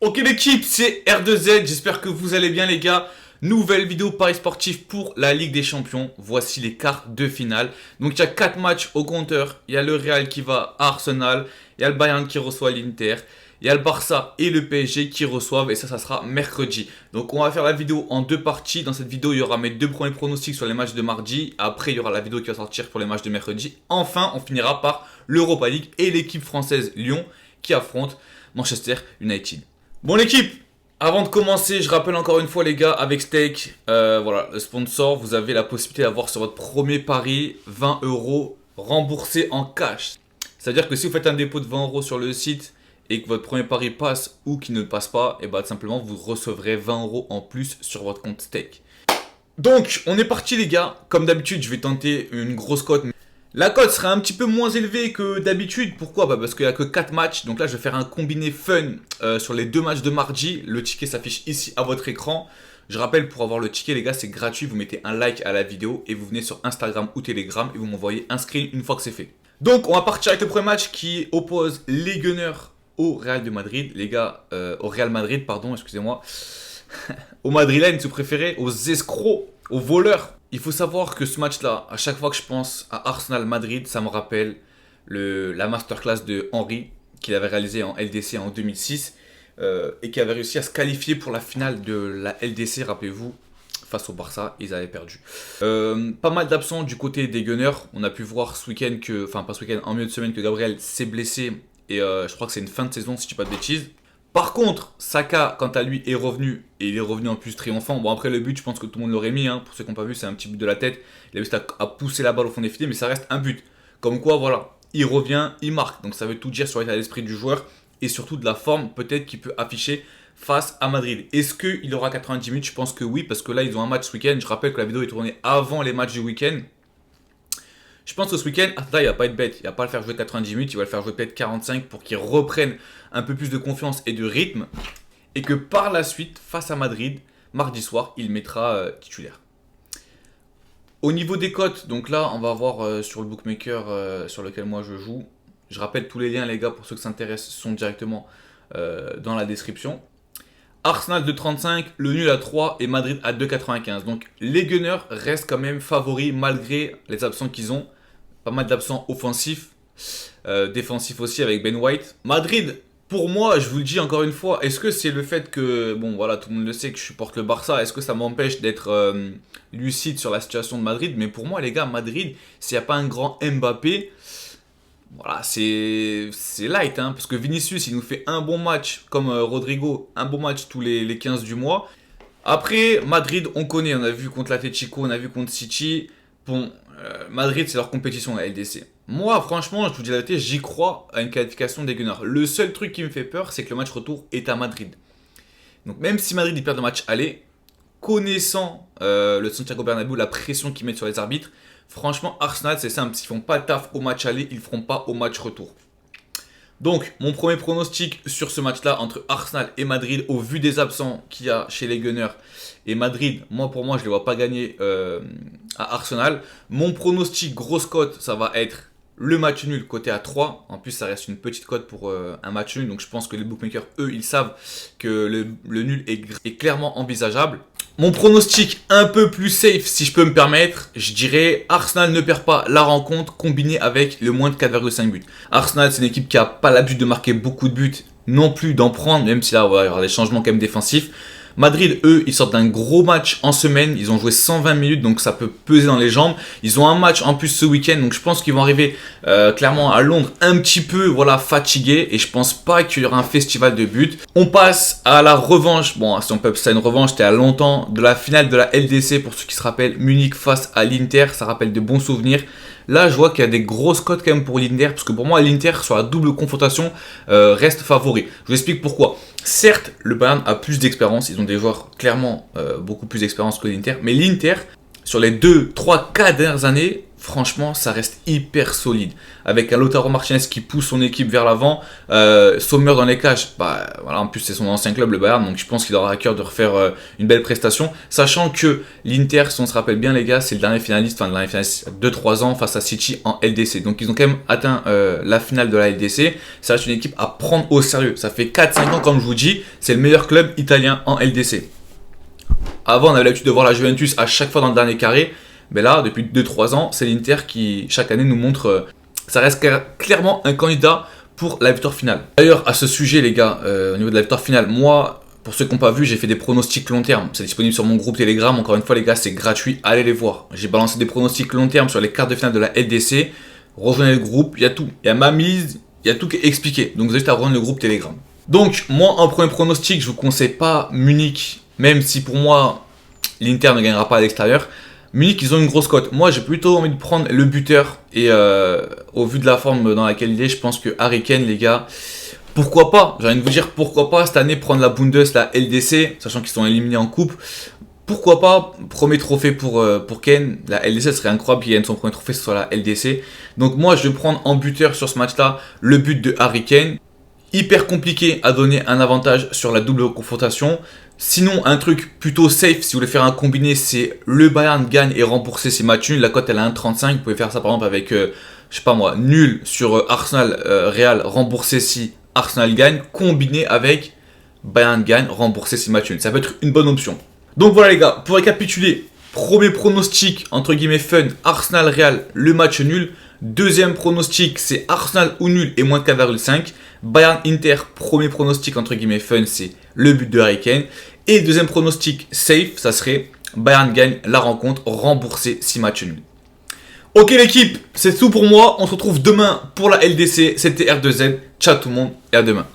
Ok l'équipe, c'est R2Z, j'espère que vous allez bien les gars. Nouvelle vidéo Paris sportif pour la Ligue des Champions. Voici les quarts de finale. Donc il y a 4 matchs au compteur. Il y a le Real qui va à Arsenal. Il y a le Bayern qui reçoit l'Inter. Il y a le Barça et le PSG qui reçoivent. Et ça sera mercredi. Donc on va faire la vidéo en deux parties. Dans cette vidéo, il y aura mes deux premiers pronostics sur les matchs de mardi. Après, il y aura la vidéo qui va sortir pour les matchs de mercredi. Enfin, on finira par l'Europa League et l'équipe française Lyon qui affronte Manchester United. Bon l'équipe, avant de commencer, je rappelle encore une fois les gars, avec Stake, voilà, le sponsor, vous avez la possibilité d'avoir sur votre premier pari 20 euros remboursés en cash. C'est-à-dire que si vous faites un dépôt de 20 euros sur le site et que votre premier pari passe ou qu'il ne passe pas, et bah tout simplement vous recevrez 20 euros en plus sur votre compte Stake. Donc on est parti les gars, comme d'habitude je vais tenter une grosse cote. La cote sera un petit peu moins élevée que d'habitude. Pourquoi ? Parce qu'il n'y a que 4 matchs. Donc là, je vais faire un combiné fun sur les deux matchs de mardi. Le ticket s'affiche ici à votre écran. Je rappelle, pour avoir le ticket, les gars, c'est gratuit. Vous mettez un like à la vidéo et vous venez sur Instagram ou Telegram et vous m'envoyez un screen une fois que c'est fait. Donc, on va partir avec le premier match qui oppose les Gunners au Real de Madrid. Les gars, au Real Madrid, pardon, excusez-moi. Aux Madrilènes, si vous préférez, aux escrocs, aux voleurs. Il faut savoir que ce match-là, à chaque fois que je pense à Arsenal-Madrid, ça me rappelle la masterclass de Henry qu'il avait réalisé en LDC en 2006 et qui avait réussi à se qualifier pour la finale de la LDC, rappelez-vous, face au Barça, ils avaient perdu. Pas mal d'absents du côté des Gunners. On a pu voir ce week-end que, enfin pas ce week-end, en milieu de semaine que Gabriel s'est blessé et je crois que c'est une fin de saison si je dis pas de bêtises. Par contre, Saka, quant à lui, est revenu. Et il est revenu en plus triomphant. Bon, après le but, je pense que tout le monde l'aurait mis. Pour ceux qui n'ont pas vu, c'est un petit but de la tête. Il a juste à pousser la balle au fond des filets, mais ça reste un but. Comme quoi, voilà, il revient, il marque. Donc ça veut tout dire sur l'état d'esprit du joueur. Et surtout de la forme, peut-être, qu'il peut afficher face à Madrid. Est-ce qu'il aura 90 minutes ? Je pense que oui, parce que là, ils ont un match ce week-end. Je rappelle que la vidéo est tournée avant les matchs du week-end. Je pense que ce week-end, Arteta, il va pas être bête. Il va pas le faire jouer 90 minutes, il va le faire jouer peut-être 45 pour qu'il reprenne un peu plus de confiance et de rythme. Et que par la suite, face à Madrid, mardi soir, il mettra titulaire. Au niveau des cotes, donc là, on va voir sur le bookmaker sur lequel moi je joue. Je rappelle tous les liens, les gars, pour ceux qui s'intéressent, sont directement dans la description. Arsenal 2,35, le nul à 3 et Madrid à 2,95. Donc les Gunners restent quand même favoris malgré les absents qu'ils ont. Pas mal d'absents offensifs, défensifs aussi avec Ben White. Madrid, pour moi, je vous le dis encore une fois, est-ce que c'est le fait que, bon voilà, tout le monde le sait que je supporte le Barça, est-ce que ça m'empêche d'être lucide sur la situation de Madrid ? Mais pour moi, les gars, Madrid, s'il n'y a pas un grand Mbappé, voilà, c'est light, parce que Vinicius, il nous fait un bon match, comme Rodrigo, un bon match tous les 15 du mois. Après, Madrid, on connaît, on a vu contre l'Atlético, on a vu contre City. Bon, Madrid, c'est leur compétition, la LDC. Moi, franchement, je vous dis la vérité, j'y crois à une qualification des Gunners. Le seul truc qui me fait peur, c'est que le match retour est à Madrid. Donc même si Madrid, il perd le match aller, connaissant le Santiago Bernabéu, la pression qu'ils mettent sur les arbitres, franchement, Arsenal, c'est simple. S'ils font pas le taf au match aller, ils le feront pas au match retour. Donc, mon premier pronostic sur ce match-là entre Arsenal et Madrid, au vu des absents qu'il y a chez les Gunners et Madrid, pour moi, je ne les vois pas gagner à Arsenal. Mon pronostic grosse cote, ça va être le match nul côté à 3. En plus, ça reste une petite cote pour un match nul. Donc, je pense que les bookmakers, eux, ils savent que le nul est clairement envisageable. Mon pronostic un peu plus safe, si je peux me permettre, je dirais Arsenal ne perd pas la rencontre combiné avec le moins de 4,5 buts. Arsenal, c'est une équipe qui n'a pas l'habitude de marquer beaucoup de buts, non plus d'en prendre, même si là, il va y avoir des changements quand même défensifs. Madrid, eux, ils sortent d'un gros match en semaine. Ils ont joué 120 minutes, donc ça peut peser dans les jambes. Ils ont un match en plus ce week-end, donc je pense qu'ils vont arriver clairement à Londres un petit peu fatigués. Et je pense pas qu'il y aura un festival de buts. On passe à la revanche. Bon, si on peut appeler ça une revanche, c'était à longtemps de la finale de la LDC pour ceux qui se rappellent. Munich face à l'Inter, ça rappelle de bons souvenirs. Là, je vois qu'il y a des grosses cotes quand même pour l'Inter, parce que pour moi, l'Inter, sur la double confrontation, reste favori. Je vous explique pourquoi. Certes, le Bayern a plus d'expérience, ils ont des joueurs clairement beaucoup plus d'expérience que l'Inter, mais l'Inter, sur les 2, 3, 4 dernières années, franchement, ça reste hyper solide. Avec un Lautaro Martinez qui pousse son équipe vers l'avant, Sommer dans les cages, bah, voilà, en plus c'est son ancien club, le Bayern, donc je pense qu'il aura à cœur de refaire une belle prestation. Sachant que l'Inter, si on se rappelle bien les gars, c'est le dernier finaliste, enfin le dernier finaliste 2-3 ans face à City en LDC. Donc ils ont quand même atteint la finale de la LDC. Ça reste une équipe à prendre au sérieux. Ça fait 4-5 ans, comme je vous dis, c'est le meilleur club italien en LDC. Avant, on avait l'habitude de voir la Juventus à chaque fois dans le dernier carré. Mais là, depuis 2-3 ans, c'est l'Inter qui, chaque année, nous montre... ça reste clairement un candidat pour la victoire finale. D'ailleurs, à ce sujet, les gars, au niveau de la victoire finale, moi, pour ceux qui n'ont pas vu, j'ai fait des pronostics long terme. C'est disponible sur mon groupe Telegram. Encore une fois, les gars, c'est gratuit. Allez les voir. J'ai balancé des pronostics long terme sur les quarts de finale de la LDC. Rejoignez le groupe. Il y a tout. Il y a ma mise. Il y a tout qui est expliqué. Donc, vous avez juste à rejoindre le groupe Telegram. Donc, moi, en premier pronostic, je vous conseille pas Munich. Même si pour moi, l'Inter ne gagnera pas à l'extérieur. Munich, ils ont une grosse cote. Moi, j'ai plutôt envie de prendre le buteur. Et au vu de la forme dans laquelle il est, je pense que Harry Kane, les gars, pourquoi pas? J'ai envie de vous dire, pourquoi pas cette année prendre la Bundes, la LDC, sachant qu'ils sont éliminés en coupe. Pourquoi pas? Premier trophée pour Kane. La LDC, ce serait incroyable qu'il gagne son premier trophée sur la LDC. Donc moi, je vais prendre en buteur sur ce match-là le but de Harry Kane. Hyper compliqué à donner un avantage sur la double confrontation. Sinon, un truc plutôt safe, si vous voulez faire un combiné, c'est le Bayern gagne et rembourser ses matchs nuls. La cote, elle est à 1,35. Vous pouvez faire ça par exemple avec, je sais pas moi, nul sur Arsenal Real, rembourser si Arsenal gagne, combiné avec Bayern gagne, rembourser ses matchs nuls. Ça peut être une bonne option. Donc voilà les gars, pour récapituler, premier pronostic, entre guillemets fun, Arsenal Real, le match nul. Deuxième pronostic, c'est Arsenal ou nul et moins de 4,5. Bayern Inter, premier pronostic entre guillemets fun, c'est le but de Harry Kane. Et deuxième pronostic safe, ça serait Bayern gagne la rencontre, rembourser 6 matchs nuls. Ok l'équipe, c'est tout pour moi. On se retrouve demain pour la LDC. C'était R2Z. Ciao tout le monde et à demain.